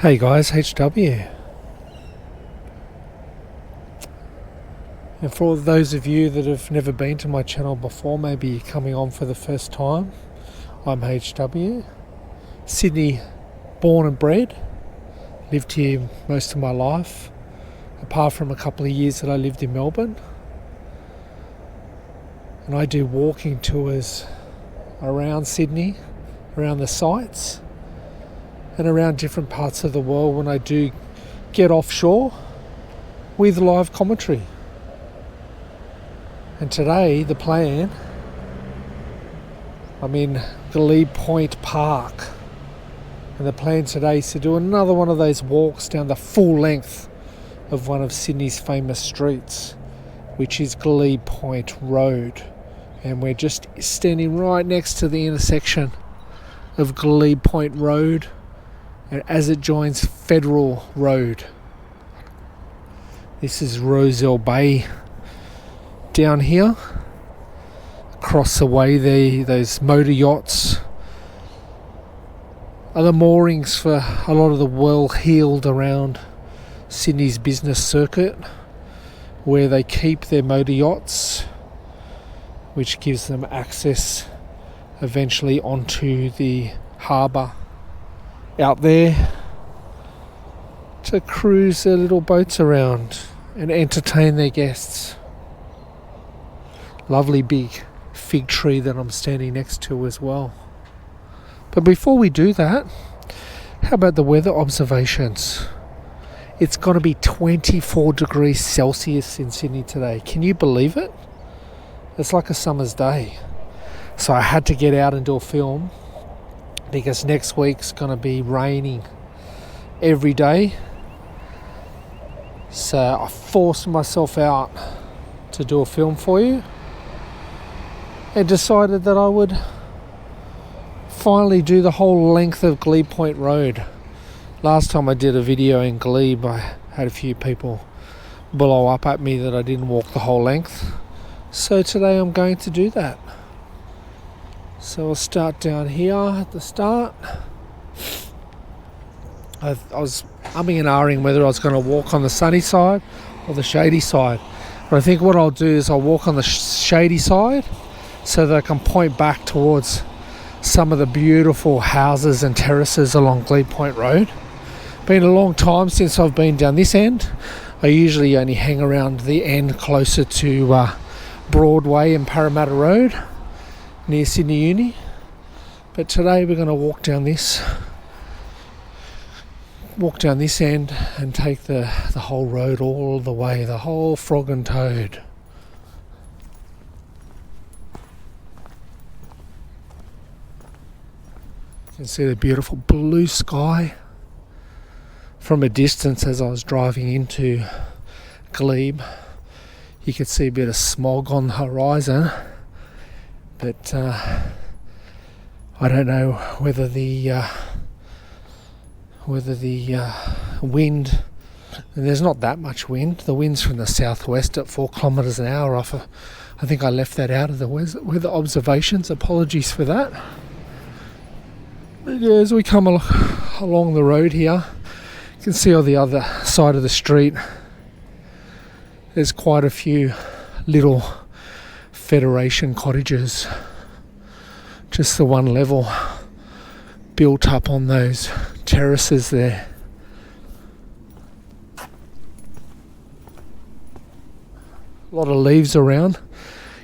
Hey guys, HW. And for those of you that have never been to my channel before, maybe coming on for the first time, I'm HW. Sydney born and bred. Lived here most of my life, apart from a couple of years that I lived in Melbourne. And I do walking tours around Sydney, around the sites, and around different parts of the world when I do get offshore with live commentary. And today, the plan, I'm in Glebe Point Park. And the plan today is to do another one of those walks down the full length of one of Sydney's famous streets, which is Glebe Point Road. And we're just standing right next to the intersection of Glebe Point Road and as it joins Federal Road. This is Rozelle Bay down here. Across the way there, those motor yachts are the moorings for a lot of the well-heeled around Sydney's business circuit, where they keep their motor yachts, which gives them access eventually onto the harbour out there to cruise their little boats around and entertain their guests. Lovely big fig tree that I'm standing next to as well. But before we do that, how about the weather observations? It's going to be 24 degrees Celsius in Sydney today. Can you believe it? It's like a summer's day. So I had to get out and do a film because next week's going to be raining every day. So I forced myself out to do a film for you and decided that I would finally do the whole length of Glebe Point Road. Last time I did a video in Glebe, I had a few people blow up at me that I didn't walk the whole length. So today I'm going to do that. So I'll start down here at the start. I was umming and ahhing whether I was going to walk on the sunny side or the shady side. But I think what I'll do is I'll walk on the shady side so that I can point back towards some of the beautiful houses and terraces along Glebe Point Road. Been a long time since I've been down this end. I usually only hang around the end closer to Broadway and Parramatta Road near Sydney Uni. But today we're going to walk down this end and take the whole road all the way, the whole frog and toad. You can see the beautiful blue sky from a distance as I was driving into Glebe. You could see a bit of smog on the horizon, but I don't know whether the wind, and there's not that much wind. The wind's from the southwest at 4 kilometres an hour off. I think I left that out of the weather observations. Apologies for that. But yeah, as we come along the road here, you can see on the other side of the street there's quite a few little Federation cottages, just the one level, built up on those terraces there. A lot of leaves around.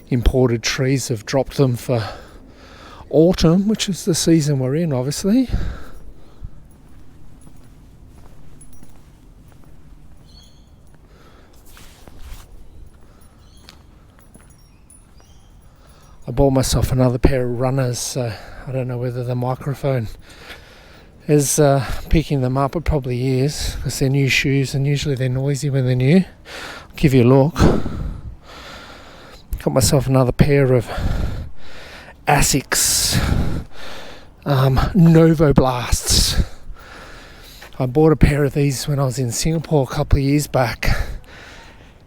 Imported trees have dropped them for autumn, which is the season we're in, obviously. I bought myself another pair of runners, so I don't know whether the microphone is picking them up. It probably is, because they're new shoes and usually they're noisy when they're new. I'll give you a look. Got myself another pair of Asics Novo Blasts. I bought a pair of these when I was in Singapore a couple of years back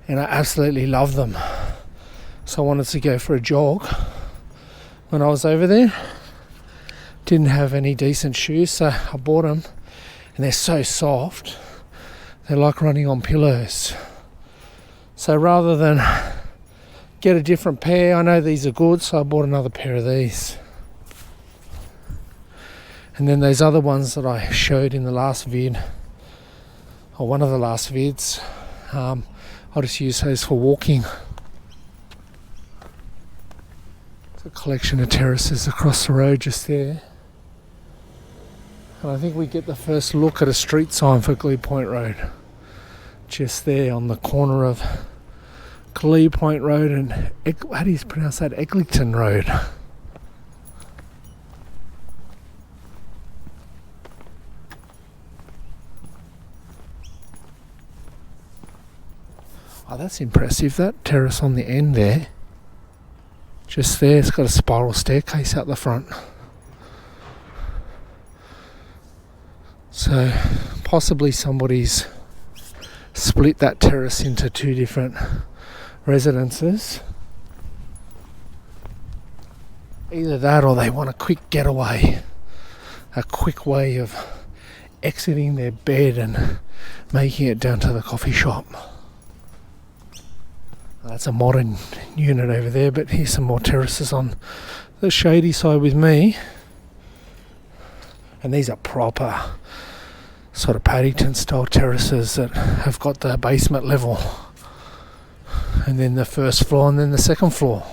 and I absolutely love them. So I wanted to go for a jog when I was over there. Didn't have any decent shoes, so I bought them and they're so soft, they're like running on pillows. So rather than get a different pair, I know these are good, so I bought another pair of these. And then those other ones that I showed in the last vid, or one of the last vids, I'll just use those for walking. It's a collection of terraces across the road just there. And I think we get the first look at a street sign for Glebe Point Road. Just there on the corner of Glebe Point Road and, how do you pronounce that? Eglinton Road. Oh, that's impressive, that terrace on the end there. Just there, it's got a spiral staircase out the front. So, possibly somebody's split that terrace into two different residences. Either that or they want a quick getaway. A quick way of exiting their bed and making it down to the coffee shop. That's a modern unit over there, but here's some more terraces on the shady side with me. And these are proper sort of Paddington style terraces that have got the basement level. And then the first floor and then the second floor.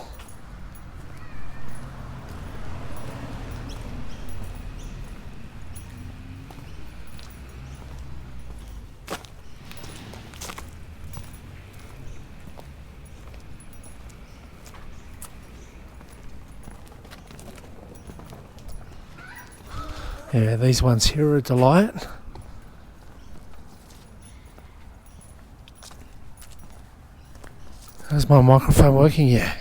Yeah, these ones here are a delight. Is my microphone working? Yeah.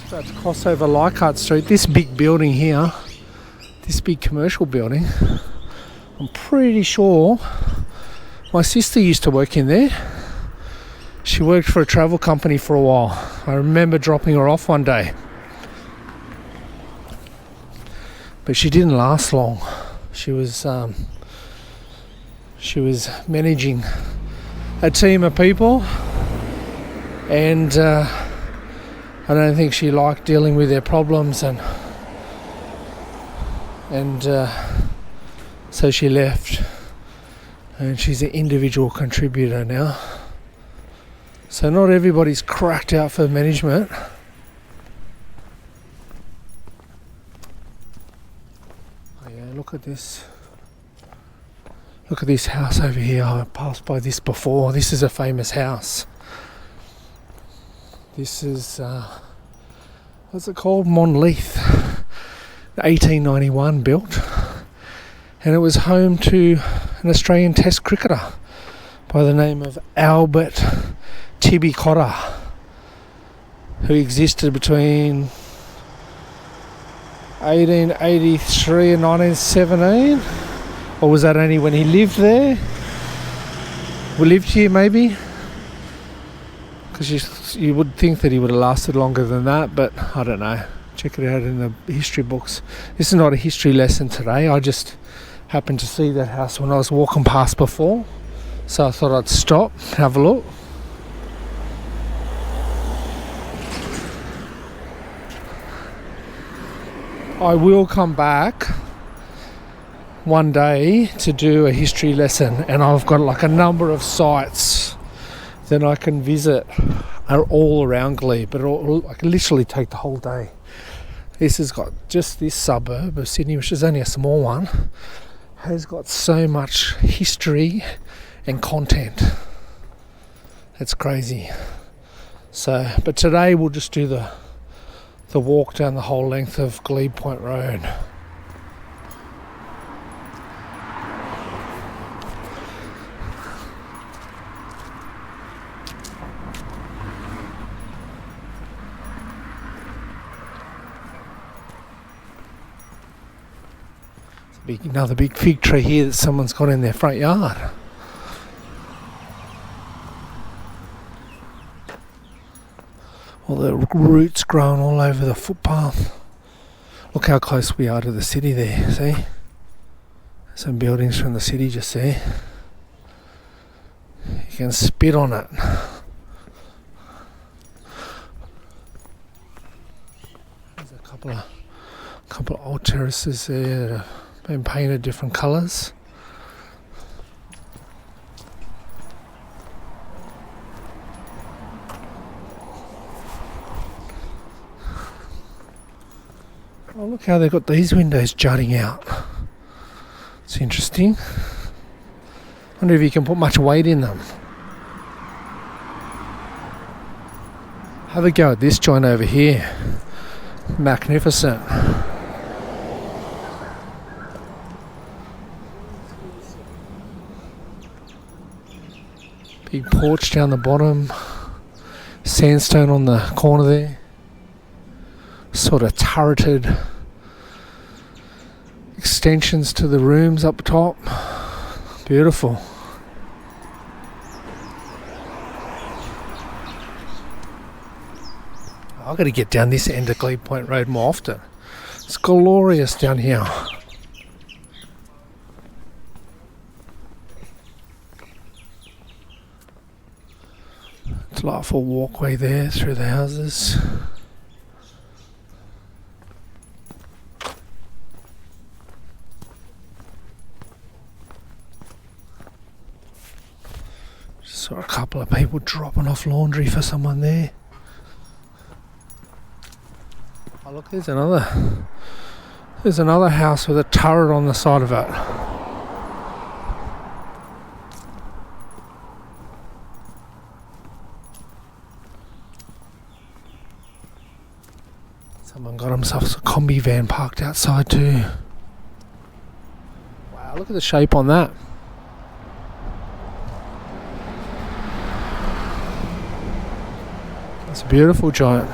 About to cross over Leichhardt Street. This big building here, this big commercial building, I'm pretty sure my sister used to work in there. She worked for a travel company for a while. I remember dropping her off one day. But she didn't last long. She was managing a team of people, and I don't think she liked dealing with their problems, and so she left. And she's an individual contributor now. So not everybody's cracked out for management. Oh yeah, look at this. Look at this house over here. I passed by this before. This is a famous house. This is, what's it called? Monleith. 1891 built. And it was home to an Australian Test cricketer by the name of Albert Tibby Cotter, who existed between 1883 and 1917. Or was that only when he lived there? We lived here maybe? Because you would think that he would have lasted longer than that, but I don't know. Check it out in the history books. This is not a history lesson today. I just happened to see that house when I was walking past before, so I thought I'd stop, have a look. I will come back one day to do a history lesson, and I've got like a number of sites that I can visit are all around Glebe, but I can literally take the whole day. This has got just this suburb of Sydney, which is only a small one, has got so much history and content. It's crazy. So, but today we'll just do the walk down the whole length of Glebe Point Road. Another big fig tree here that someone's got in their front yard. All the roots growing all over the footpath. Look how close we are to the city there, see? Some buildings from the city just there. You can spit on it. There's a couple of old terraces there that have been painted different colours. Oh, look how they've got these windows jutting out. It's interesting. Wonder if you can put much weight in them. Have a go at this joint over here. Magnificent. Big porch down the bottom. Sandstone on the corner there. Sort of turreted extensions to the rooms up top. Beautiful. I've got to get down this end of Glebe Point Road more often. It's glorious down here. Delightful walkway there through the houses. Saw a couple of people dropping off laundry for someone there. Oh look, there's another house with a turret on the side of it. Someone got himself a combi van parked outside too. Wow, look at the shape on that. It's a beautiful giant.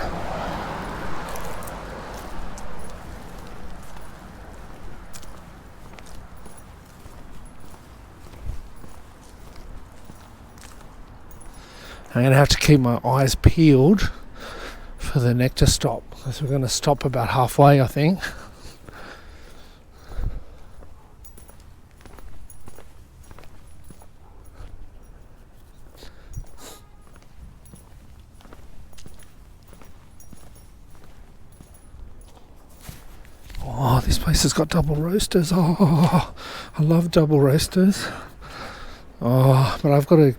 I'm going to have to keep my eyes peeled for the nectar stop, because we're going to stop about halfway, I think. Oh, this place has got double roasters. Oh, I love double roasters. Oh, but I've got to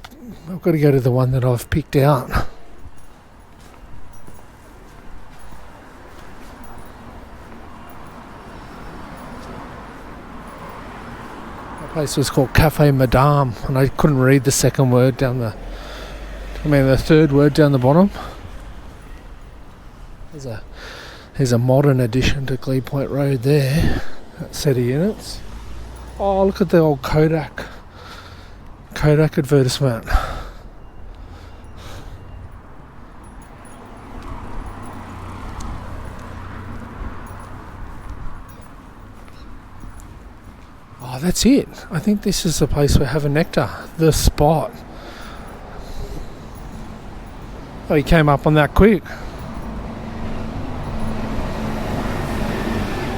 go to the one that I've picked out. The place was called Cafe Madame, and I couldn't read the second word the third word down the bottom. There's a modern addition to Glebe Point Road there, that set of units. Oh, look at the old Kodak advertisement. Oh, that's it. I think this is the place we're having nectar. The spot. Oh, he came up on that quick.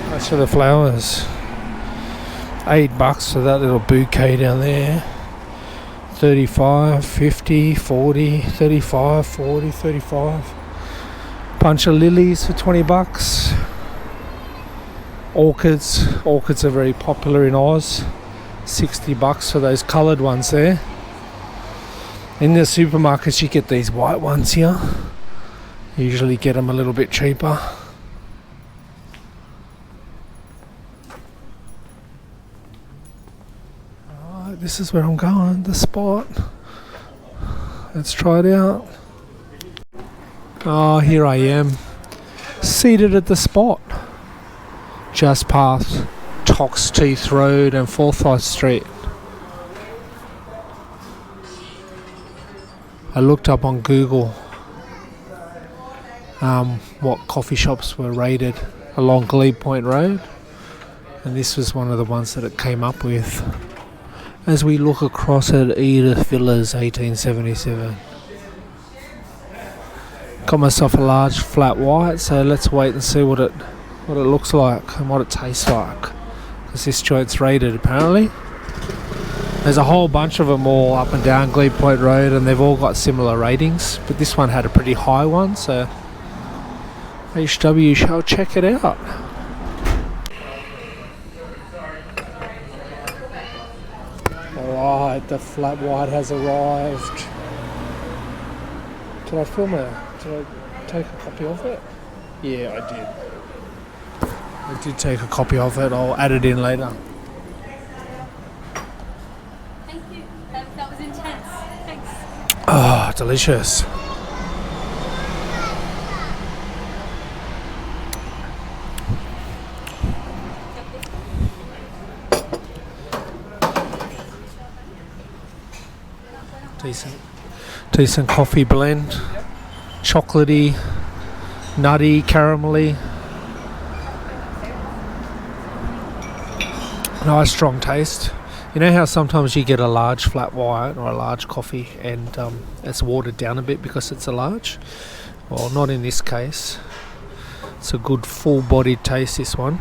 That's for the flowers. $8 for that little bouquet down there. 35, 50, 40, 35, 40, 35. Bunch of lilies for $20. Orchids are very popular in Oz. $60 for those coloured ones there. In the supermarkets you get these white ones here. You usually get them a little bit cheaper. This is where I'm going, the spot. Let's try it out. Oh, here I am, seated at the spot, just past Tox Teeth Road and Forsyth Street. I looked up on Google what coffee shops were rated along Glebe Point Road, and this was one of the ones that it came up with. As we look across at Edith Villas 1877. Got myself a large flat white, so let's wait and see what it looks like and what it tastes like, because this joint's rated apparently. There's a whole bunch of them all up and down Glebe Point Road, and they've all got similar ratings, but this one had a pretty high one, so HW shall check it out. Alright, the flat white has arrived. Did I film it? Did I take a copy of it? Yeah, I did. I did take a copy of it. I'll add it in later. Thank you. That was intense. Thanks. Oh, delicious. Decent coffee blend. Chocolatey, nutty, caramelly. Nice strong taste. You know how sometimes you get a large flat white or a large coffee and it's watered down a bit because it's a large? Well, not in this case. It's a good full-bodied taste, this one.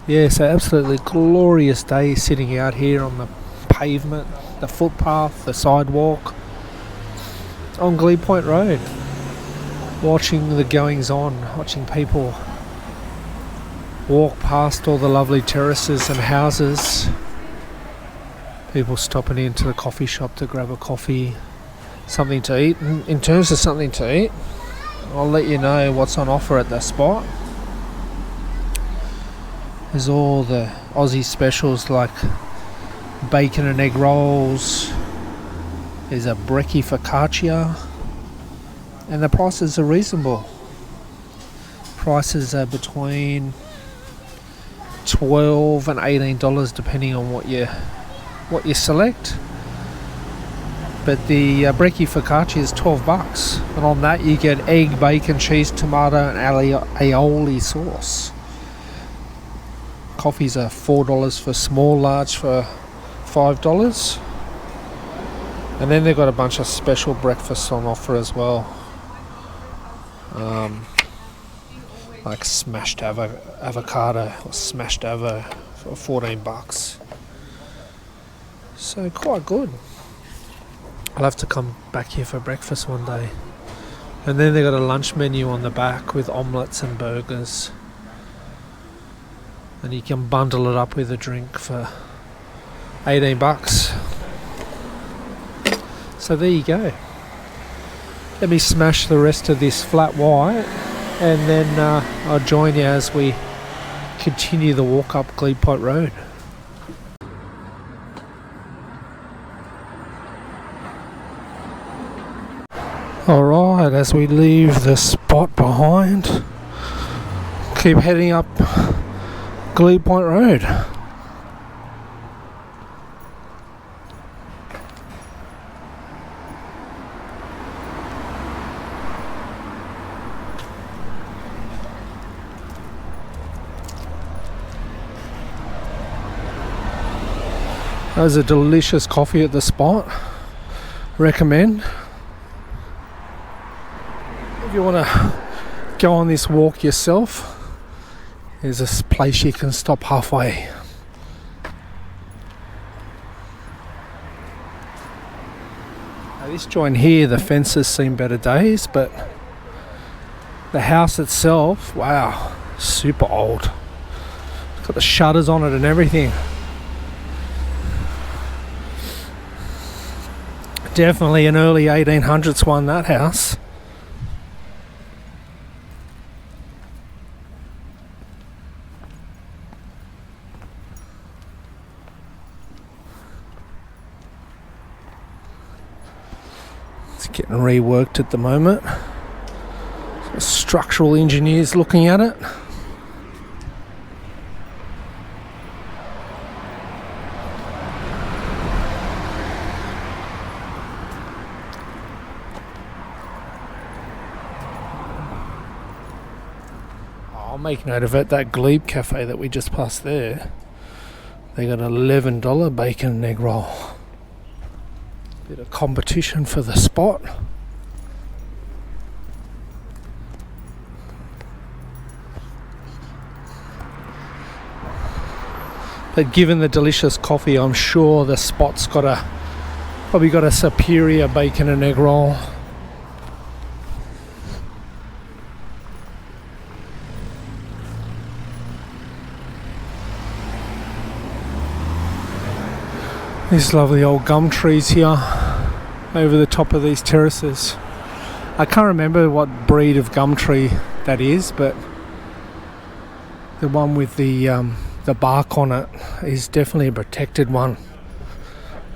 Yeah, so absolutely glorious day sitting out here on the pavement, the footpath, the sidewalk on Glebe Point Road, watching the goings on, watching people walk past all the lovely terraces and houses, people stopping into the coffee shop to grab a coffee, something to eat. And in terms of something to eat, I'll let you know what's on offer at the spot. There's all the Aussie specials like bacon and egg rolls. There's a brekkie focaccia, and the prices are reasonable. Prices are between $12 and $18 depending on what you select. But the brekkie focaccia is $12, and on that you get egg, bacon, cheese, tomato, and aioli sauce. Coffees are $4 for small, large for $5. And then they've got a bunch of special breakfasts on offer as well. Like smashed avocado or smashed avo for $14. So quite good. I'll have to come back here for breakfast one day. And then they've got a lunch menu on the back with omelettes and burgers. And you can bundle it up with a drink for $18. So there you go. Let me smash the rest of this flat white, and then I'll join you as we continue the walk up Glebe Point Road. Alright, as we leave the spot behind, keep heading up Glebe Point Road. There's a delicious coffee at the spot. Recommend. If you want to go on this walk yourself, there's this place you can stop halfway. Now this joint here, the fences seen better days, but the house itself, wow, super old. It's got the shutters on it and everything. Definitely an early 1800s one, that house. It's getting reworked at the moment. Structural engineers looking at it. I'll make note of it. That Glebe Cafe that we just passed there, they got an $11 bacon and egg roll. Bit of competition for the spot. But given the delicious coffee, I'm sure the spot's probably got a superior bacon and egg roll. These lovely old gum trees here over the top of these terraces. I can't remember what breed of gum tree that is, but the one with the bark on it is definitely a protected one.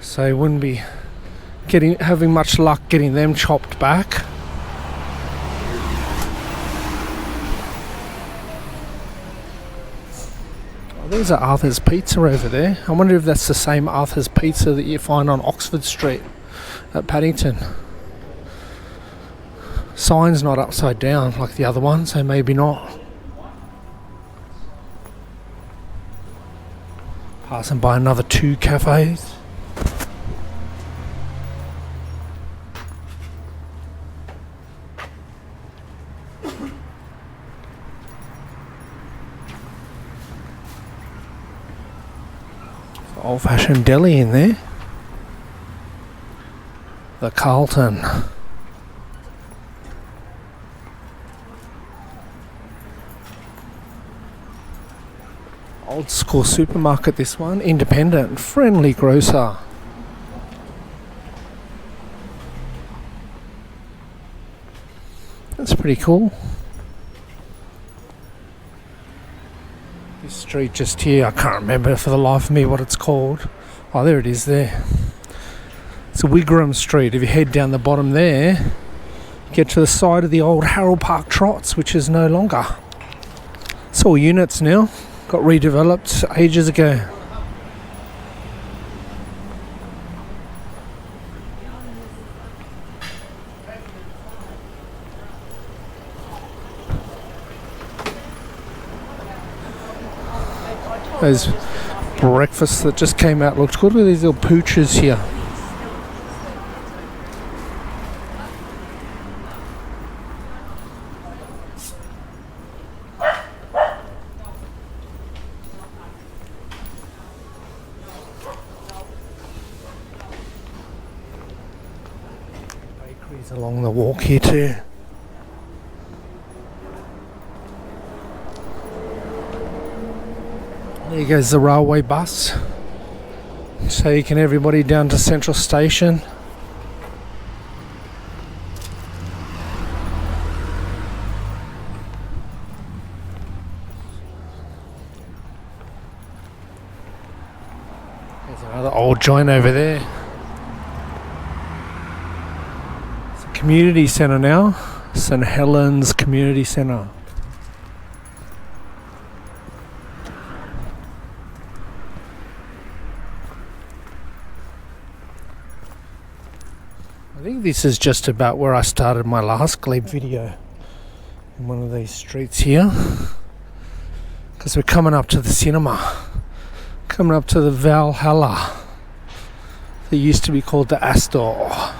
So you wouldn't be having much luck getting them chopped back. There's Arthur's Pizza over there. I wonder if that's the same Arthur's Pizza that you find on Oxford Street at Paddington. Sign's not upside down like the other one, so maybe not. Passing by another 2 cafes. Old-fashioned deli in there. The Carlton. Old school supermarket, this one. Independent, friendly grocer. That's pretty cool. This street just here, I can't remember for the life of me what it's called. Oh, there it is there. It's a Wigram Street. If you head down the bottom there, you get to the side of the old Harold Park Trots, which is no longer. It's all units now. Got redeveloped ages ago. Those breakfasts that just came out looked good with these little pooches here. Bakeries along the walk here too. There goes the railway bus, taking everybody down to Central Station. There's another old joint over there. It's a community centre now, St Helens Community Centre. I think this is just about where I started my last Glebe video, in one of these streets here, because we're coming up to the cinema, coming up to the Valhalla that used to be called the Astor.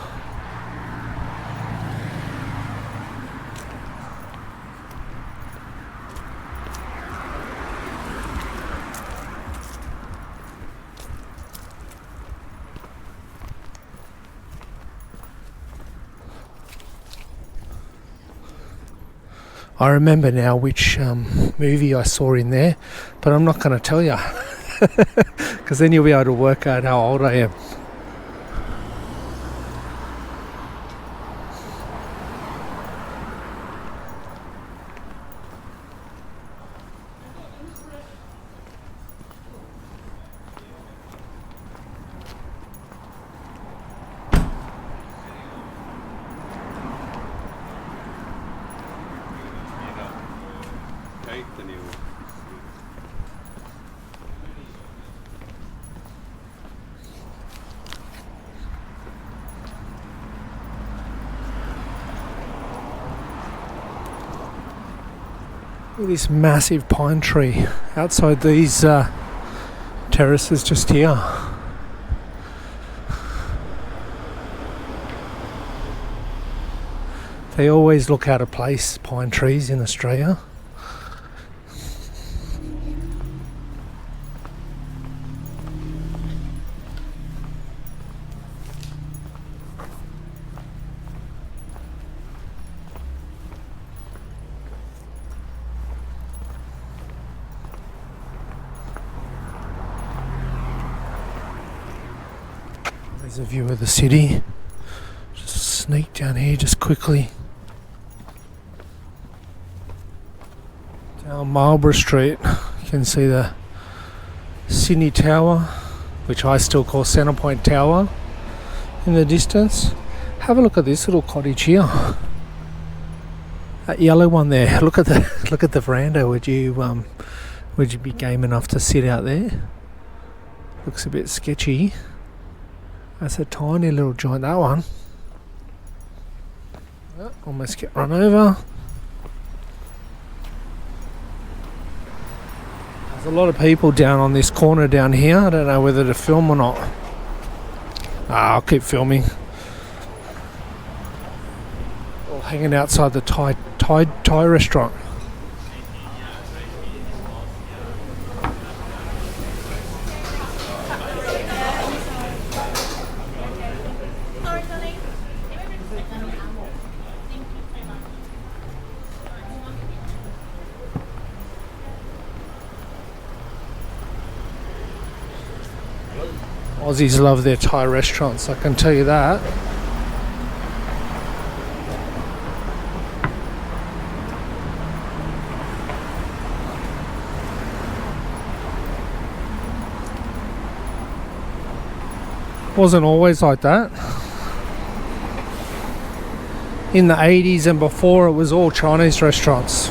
I remember now which movie I saw in there, but I'm not going to tell you because then you'll be able to work out how old I am. Look at this massive pine tree outside these terraces just here. They always look out of place, pine trees in Australia. There's a view of the city. Just sneak down here just quickly. Down Marlborough Street, you can see the Sydney Tower, which I still call Centrepoint Tower, in the distance. Have a look at this little cottage here. That yellow one there. Look at the veranda. Would you be game enough to sit out there? Looks a bit sketchy. That's a tiny little joint, that one. Oh, almost get run over. There's a lot of people down on this corner down here. I don't know whether to film or not. I'll keep filming. All hanging outside the Thai restaurant. Aussies love their Thai restaurants, I can tell you that. Wasn't always like that. In the 80s and before, it was all Chinese restaurants.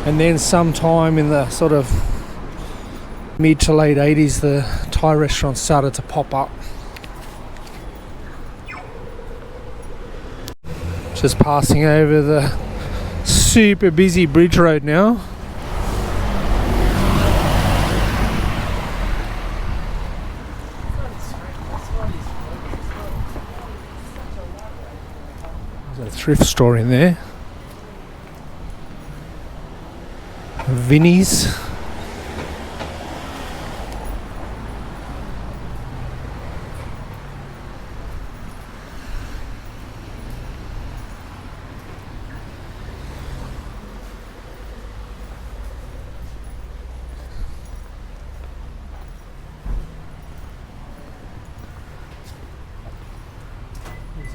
And then sometime in the sort of mid to late 80s, the Thai restaurants started to pop up. Just passing over the super busy bridge road now. There's a thrift store in there. Vinnie's.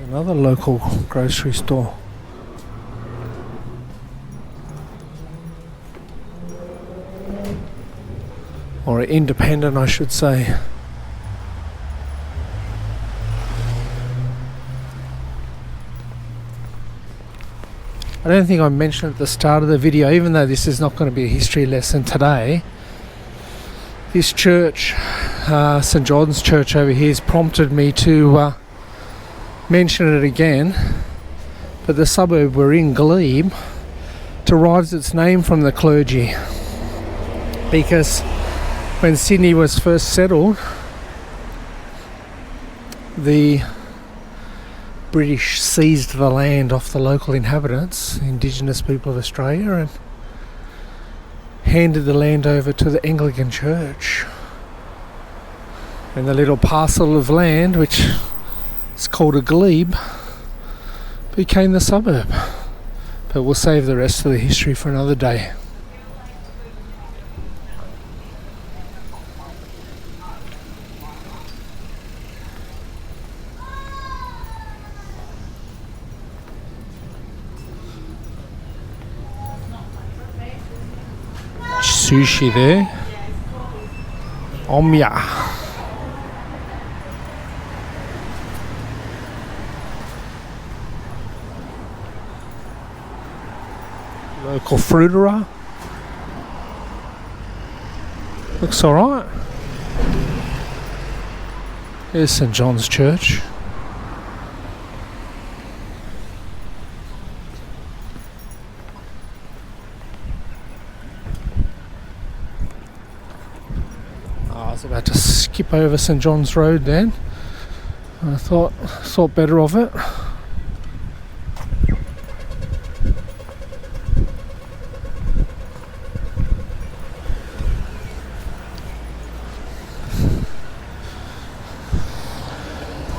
Another local grocery store. Or independent, I should say. I don't think I mentioned at the start of the video, even though this is not going to be a history lesson today, this church, St. John's Church over here, has prompted me to mention it again. But the suburb we're in, Glebe, derives its name from the clergy, because when Sydney was first settled, the British seized the land off the local inhabitants, indigenous people of Australia, and handed the land over to the Anglican Church. And the little parcel of land, which is called a glebe, became the suburb. But we'll save the rest of the history for another day. Sushi there. Omya. Local fruiterer. Looks alright. Here's St. John's Church. I was about to skip over St. John's Road then. I thought better of it.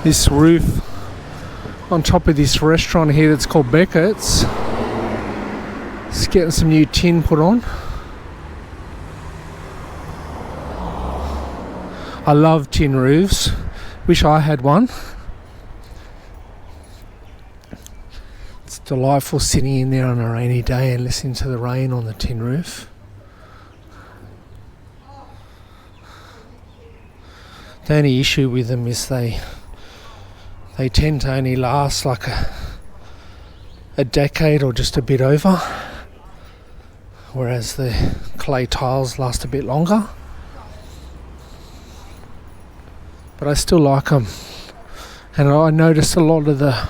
this roof on top of this restaurant here that's called Beckett's. It's getting some new tin put on. I love tin roofs. Wish I had one. It's delightful sitting in there on a rainy day and listening to the rain on the tin roof. The only issue with them is they tend to only last like a decade or just a bit over, whereas the clay tiles last a bit longer. But I still like them, and I noticed a lot of the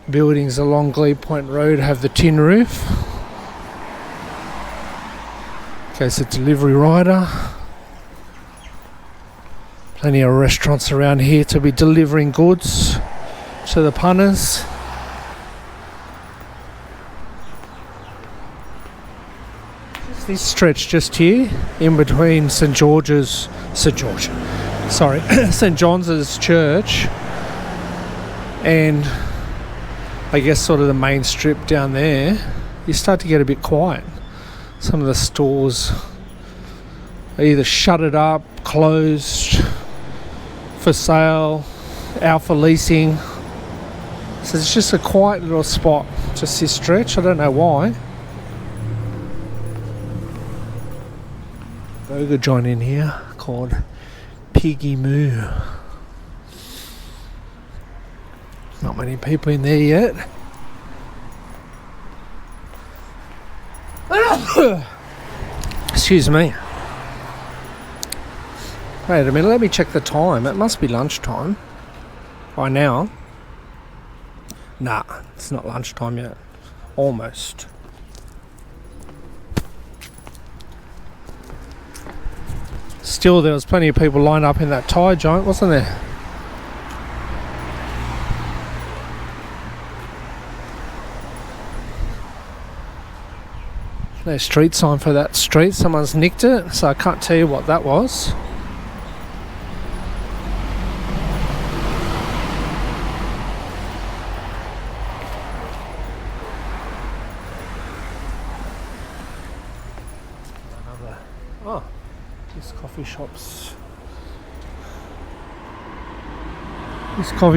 buildings along Glebe Point Road have the tin roof. Okay, so delivery rider. Plenty of restaurants around here to be delivering goods to the punters. This stretch just here in between St John's Church and I guess sort of the main strip down there, you start to get a bit quiet. Some of the stores are either shuttered up, closed, for sale, out for leasing. So it's just a quiet little spot, just this stretch. I don't know why. Burger joint in here called Piggy Moo. Not many people in there yet. Excuse me. Wait a minute, let me check the time. It must be lunchtime by now. Nah, it's not lunchtime yet. Almost. Still, there was plenty of people lined up in that Thai joint, wasn't there? No street sign for that street. Someone's nicked it, so I can't tell you what that was. Oh, this coffee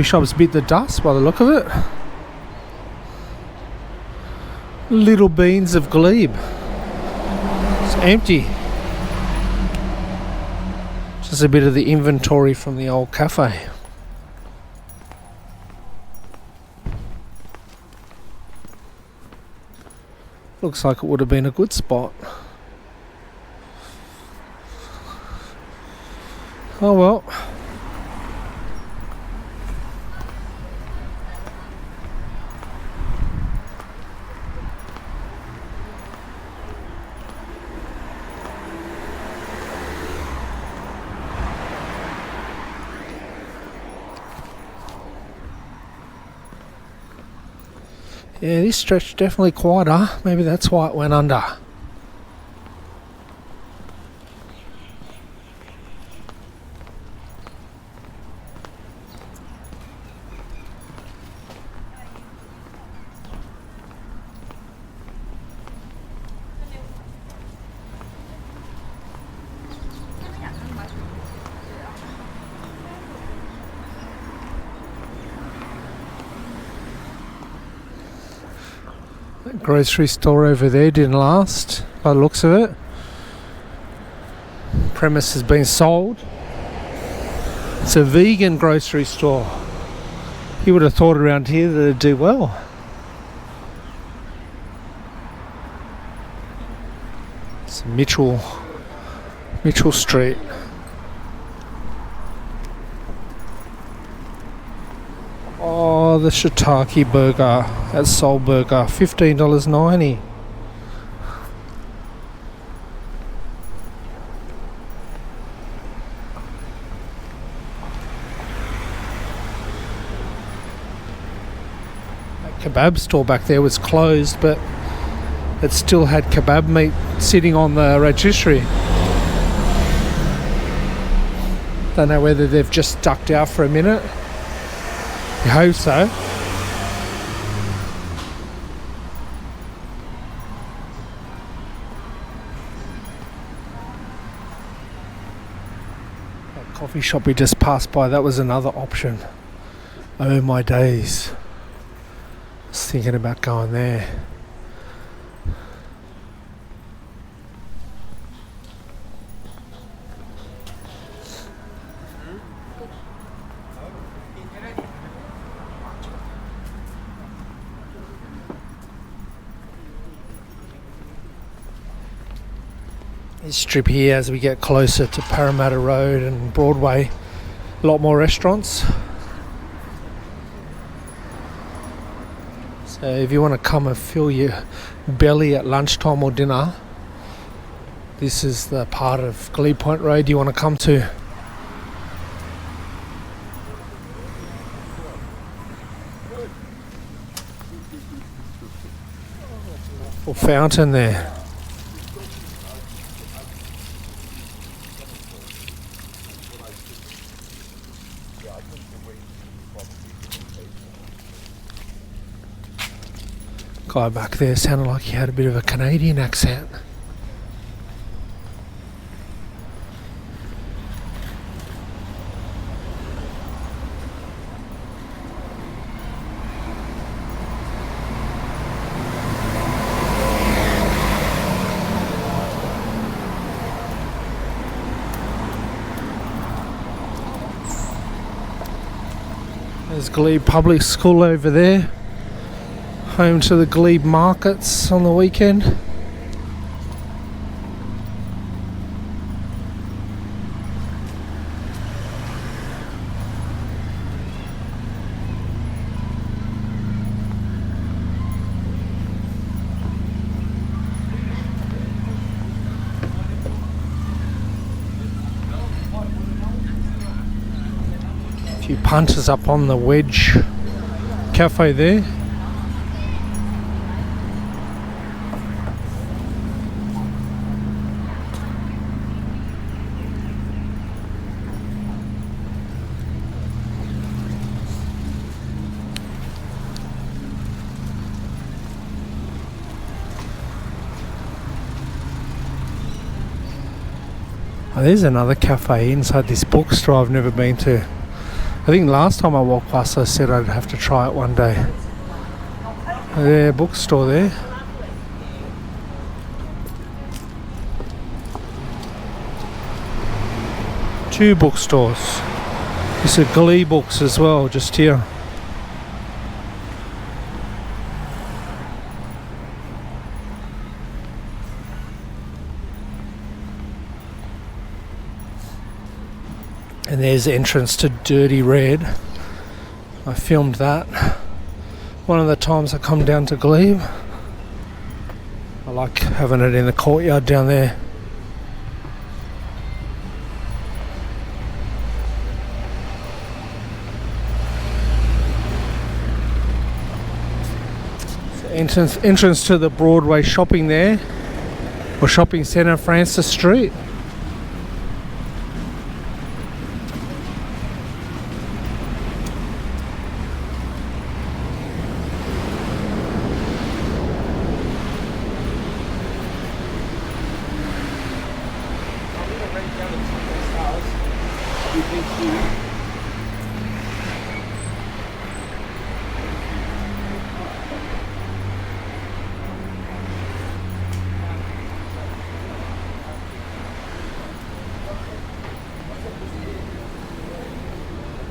shop's bit the dust by the look of it. Little Beans of Glebe. It's empty. Just a bit of the inventory from the old cafe. Looks like it would have been a good spot. Oh well. Yeah, this stretch definitely quieter. Maybe that's why it went under. That grocery store over there didn't last by the looks of it. Premise has been sold. It's a vegan grocery store. You would have thought around here that it'd do well. It's Mitchell Street. Oh, the shiitake burger at Soul Burger, $15.90. That kebab store back there was closed, but it still had kebab meat sitting on the registry. Don't know whether they've just ducked out for a minute You hope so. That coffee shop we just passed by, that was another option. Oh my days. I was thinking about going there. This strip here, as we get closer to Parramatta Road and Broadway, a lot more restaurants. So if you want to come and fill your belly at lunchtime or dinner, this is the part of Glebe Point Road you want to come to. Or fountain there. Guy back there sounded like he had a bit of a Canadian accent. There's Glebe Public School over there. Home to the Glebe markets on the weekend. A few punters up on the Wedge Cafe there. Oh, there's another cafe inside this bookstore I've never been to. I think last time I walked past I said I'd have to try it one day. There, bookstore there. Two bookstores. There's a Glee Books as well, just here. And there's the entrance to Dirty Red. I filmed that one of the times I come down to Glebe. I like having it in the courtyard down there. So entrance to the Broadway shopping there, or shopping centre, Francis Street.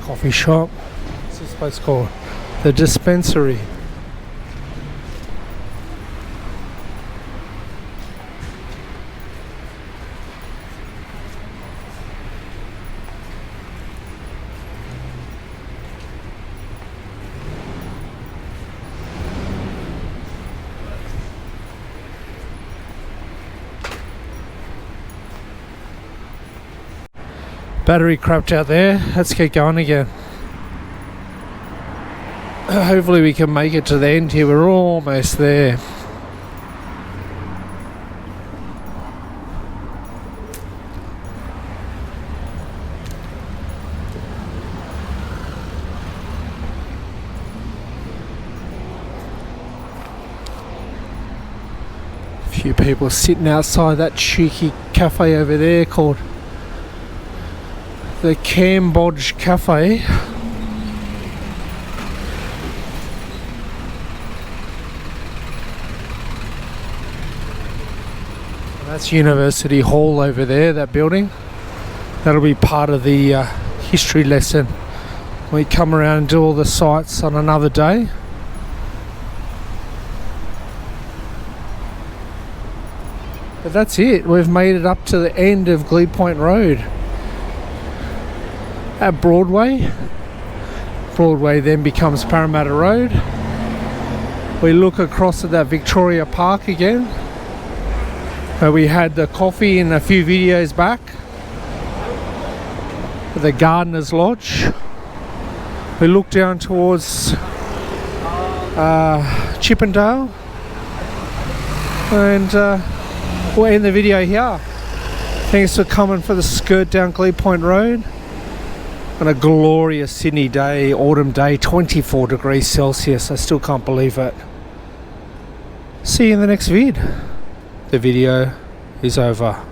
Coffee shop. What's this place called? The Dispensary. Battery crapped out there. Let's get going again. Hopefully we can make it to the end here. We're almost there. few people sitting outside that cheeky cafe over there called the Cambodge Cafe. That's University Hall over there, that building. That'll be part of the history lesson. We come around and do all the sites on another day. But that's it. We've made it up to the end of Glebe Point Road. At Broadway. Broadway then becomes Parramatta Road. We look across at that Victoria Park again, where we had the coffee in a few videos back. The Gardener's Lodge. We look down towards Chippendale, and we'll end the video here. Thanks for coming for the skirt down Glebe Point Road on a glorious Sydney day, autumn day, 24 degrees Celsius. I still can't believe it. See you in the next vid. The video is over.